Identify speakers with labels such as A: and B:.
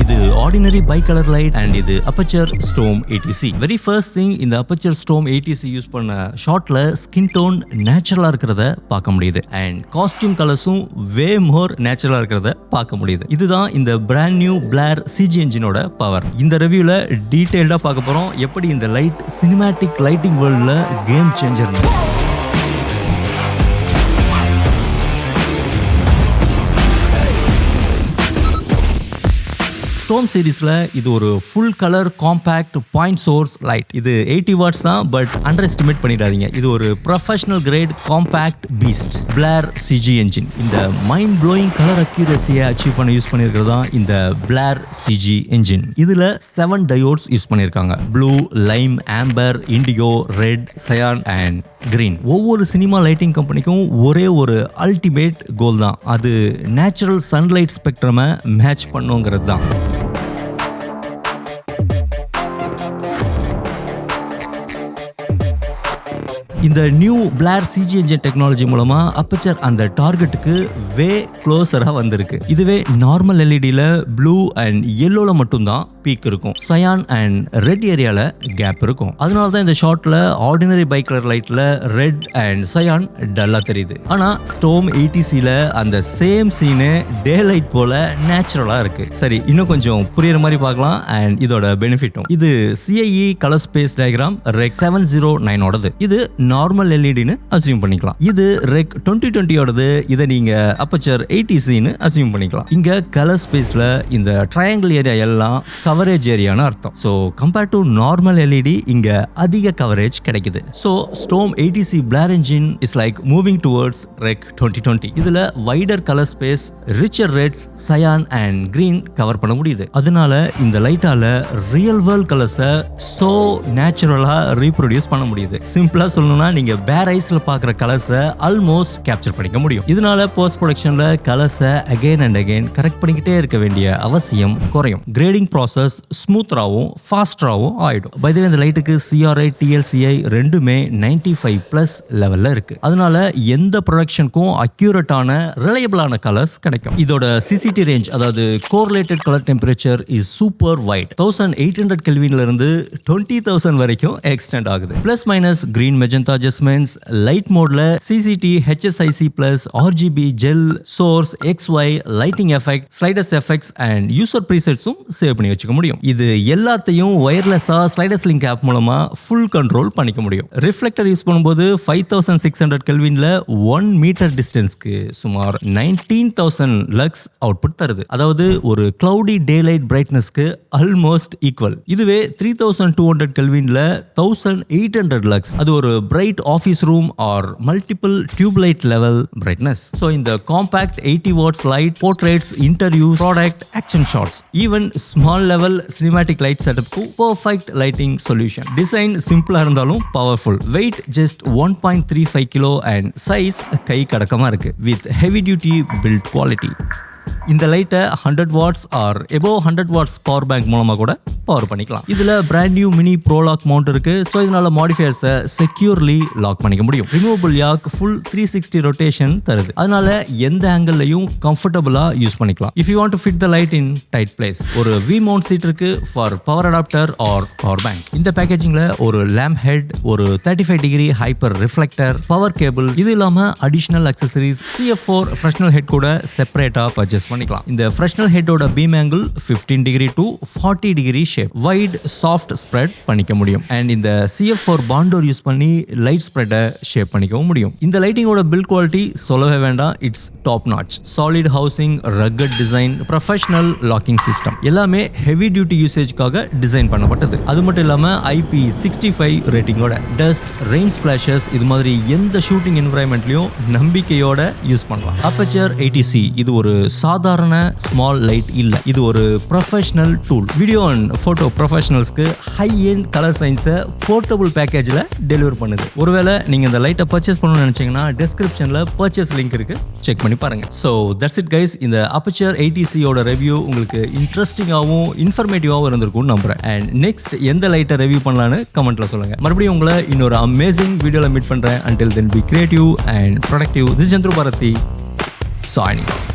A: இது ordinary bicolor light and இது Aputure Storm ATC. Very first thing இந்த Aputure Storm ATC use பண்ண ஷாட்ல skin tone நேச்சுரலா இருக்கிறத பார்க்க முடியுது and காஸ்டியூம் கலர்ஸும் way more நேச்சுரலா இருக்கிறத பார்க்க முடியுது. இதுதான் இந்த brand new BLAIR-CG என்ஜினோட பவர். இந்த ரிவ்யூல டீடைல்டா பார்க்க போறோம் எப்படி இந்த லைட் சினிமேட்டிக் லைட்டிங் வேர்ல்ட்ல கேம் சேஞ்சர். Storm சீரிஸ்ல இது ஒரு full colour compact point source light. இது 80 வாட்ஸ் தான், பட் அண்டர் எஸ்டிமேட் பண்ணிடாதீங்க. இது ஒரு professional grade compact beast BLAIR-CG engine. இந்த மைண்ட் ப்ளோயிங் கலர் அக்யூரசியை அச்சீவ் பண்ண யூஸ் பண்ணியிருக்கிறது தான் இந்த BLAIR-CG என்ஜின். இதுல 7 diodes யூஸ் பண்ணியிருக்காங்க. Blue, lime, amber, indigo, red, cyan and green. ஒவ்வொரு சினிமா லைட்டிங் கம்பெனிக்கும் ஒரே ஒரு அல்டிமேட் கோல் தான், அது நேச்சுரல் சன்லைட் ஸ்பெக்ட்ரமை மேட்ச் பண்ணுங்கிறது தான். இந்த நியூ BLAIR-CG என்ஜின் டெக்னாலஜி மூலமா Aputure அந்த டார்கெட்டுக்கு வே க்ளோசரா வந்திருக்கு. இதுவே நார்மல் எல்இடியில ப்ளூ அண்ட் yellowல மட்டும் தான் பீக் இருக்கும். சயான் அண்ட் ரெட் ஏரியால கேப் இருக்கும். அதனால தான் இந்த ஷாட்ல ஆர்டினரி பைக்கலர் லைட்ல ரெட் அண்ட் சயான் டல்லா தெரியுது. ஆனா Storm ATCல அந்த சேம் சீனு டே லைட் போல நேச்சுரலா இருக்கு. சரி, இன்னும் கொஞ்சம் புரியுற மாதிரி பார்க்கலாம் அண்ட் இதோட பெனிஃபிட்டும். இது CIE colour space diagram REC 709 ஓடது. இது நார்மல் எல்இடின்னு அசியூம் பண்ணிக்கலாம். இது REC 2020 ஓடது. இதை நீங்க Aputure ATCன்னு அசியூம் பண்ணிக்கலாம். இங்க கலர் ஸ்பேஸ்ல இந்த ட்ரையாங்கிள் ஏரியா எல்லாம் கவரேஜ் ஏரியான்னு அர்த்தம். So compare to normal LED இங்க அதிக கவரேஜ் கிடைக்குது. So Storm ATC BLAIR engine is like moving towards REC 2020. இதுல wider colour space, richer reds, cyan and green cover பண்ண முடியுது. அதனால இந்த லைட்டால ரியல் வேர்ல்ட் கலர்ஸை சோ நேச்சுரலா ரீப்ரொடியூஸ் பண்ண முடியுது. சிம்பிளா சொல்லணும்னா நீங்க பேர் ஐஸ்ல பாக்குற கலர்ஸை ஆல்மோஸ்ட் கேப்சர் பண்ணிக்க முடியும். இதனால போஸ்ட் ப்ரொடக்ஷன்ல கலர்ஸை அகைன் அண்ட் அகைன் கரெக்ட் பண்ணிக்கிட்டே இருக்க வேண்டிய அவசியம் குறையும். கிரேடிங் ப்ராசஸ் ஸ்மூத்தராகவும் ஃபாஸ்டராகவும் ஆயிடும். பை தி வே இந்த லைட்டுக்கு CRI TLCI ரெண்டுமே 95+ லெவல்ல இருக்கு. அதனால எந்த ப்ரொடக்ஷனுக்கும் அக்யூரேட்டான ரிலையபிளான கலர்ஸ் கிடைக்கும். இதோட CCT ரேஞ்ச், அதாவது correlated colour temperature is super wide. 1800 கெல்வின்ல இருந்து 20,000 வரைக்கும் எக்ஸ்டெண்ட் ஆகுது. Plus minus Green-Magenta adjustments, light மோட்ல CCT HSIC+ RGB gel source XY lighting effect, sliders effects and user ப்ரீசெட்ஸும் சேவ் பண்ணி வச்சுக்க முடியும். இது எல்லாத்தையும் வயர்லெஸ்ஸா ஸ்லைடர்ஸ் லிங்க் ஆப் மூலமா ஃபுல் கண்ட்ரோல் பண்ணிக்க முடியும். ரிஃப்ளெக்டர் யூஸ் பண்ணும்போது 5600 கெல்வின்ல 1 மீட்டர் டிஸ்டன்ஸ்க்கு சுமார் 19,000 லக்ஸ் அவுட்புட் தருது. அதாவது ஒரு கிளவுடி டே லைட் பிரைட்னஸ்க்கு ஆல்மோஸ்ட் ஈக்குவல். இதுவே 3200 கெல்வின்ல 1800 லக்ஸ். அது ஒரு bright office room or multiple tube light level brightness. So இந்த compact 80 watts light portraits, interviews, product, action shots, even small level cinematic light செட்டப்க்கு பர்ஃபெக்ட் லைட்டிங் சொல்யூஷன். டிசைன் சிம்பிளா இருந்தாலும் powerful. Weight just 1.35 kilo and size கை கடக்கமா இருக்கு with heavy duty build quality. இந்த லைட்டை 100 watts or above 100 watts power bank மூலமா கூட பவர் பண்ணிக்கலாம். இதுல brand new mini pro lock mount இருக்கு. ஸோ இதனால மாடிஃபயர்ஸை செக்யூர்லி லாக் பண்ணிக்க முடியும். ரிமூவபிள் யாக் ஃபுல் 360 ரொட்டேஷன் தருது. அதனால எந்த ஆங்கிள்லையும் கம்ஃபர்டபுளா யூஸ் பண்ணிக்கலாம். If you want to fit the light in tight place, ஒரு வி மவுண்ட் சீட் இருக்கு for power adapter or power bank. இந்த பேக்கேஜிங்ல ஒரு லேம்ப் ஹெட், ஒரு 35 degree hyper reflector, power cable, இது இல்லாம additional accessories CF4 Fresnel head கூட செப்பரேட்டா purchase பண்ணிக்கலாம். இந்த Fresnel ஹெட்டோட beam angle 15 degree to 40 degree shape, wide soft spread பண்ணிக்க முடியும். அண்ட் இந்த CF4 பாண்டோர் யூஸ் பண்ணி லைட் ஸ்ப்ரெட்டை ஷேப் பண்ணிக்கவும் முடியும். இந்த லைட்டிங்கோட பில்ட் குவாலிட்டி சொல்லவே வேண்டாம், it's top notch. Solid housing, rugged design, professional locking system எல்லாமே ஹெவி டியூட்டி யூசேஜ்க்காக டிசைன் பண்ணப்பட்டது. அது மட்டும் இல்லாம IP65 ரேட்டிங்கோட டஸ்ட், ரெயின் ஸ்பிளாஷஸ், இது மாதிரி எந்த ஷூட்டிங் என்விரான்மெண்ட்லயும் நம்பிக்கையோட யூஸ் பண்ணலாம். Aputure ATC இது ஒரு சாதாரண ஸ்மால் லைட் இல்ல, இது ஒரு professional tool. Video and photo ப்ரொஃபஷனல்ஸ்க்கு ஹை எண்ட் கலர் சயின்ஸை போர்ட்டபிள் பேக்கேஜில் டெலிவர் பண்ணுது. ஒருவேளை நீங்க இந்த லைட்டை பர்ச்சேஸ் பண்ணணும்னு நினைச்சீங்கன்னா டிஸ்கிரிப்ஷன்ல பர்ச்சேஸ் லிங்க் இருக்கு, செக் பண்ணி பாருங்க. So that's it guys. இந்த Aputure ATCயோட ரிவ்யூ உங்களுக்கு இன்ட்ரெஸ்டிங்காகவும் இன்ஃபர்மேட்டிவாகவும் இருந்திருக்கும்னு நம்புறேன். அண்ட் நெக்ஸ்ட் எந்த லைட்டை ரிவ்யூ பண்ணலான்னு கமெண்ட்ல சொல்லுங்க. மறுபடியும் உங்களை இன்னொரு அமேசிங் வீடியோல மீட் பண்றேன். Until then, be creative and productive. This is Chandru, Bharathy signing off.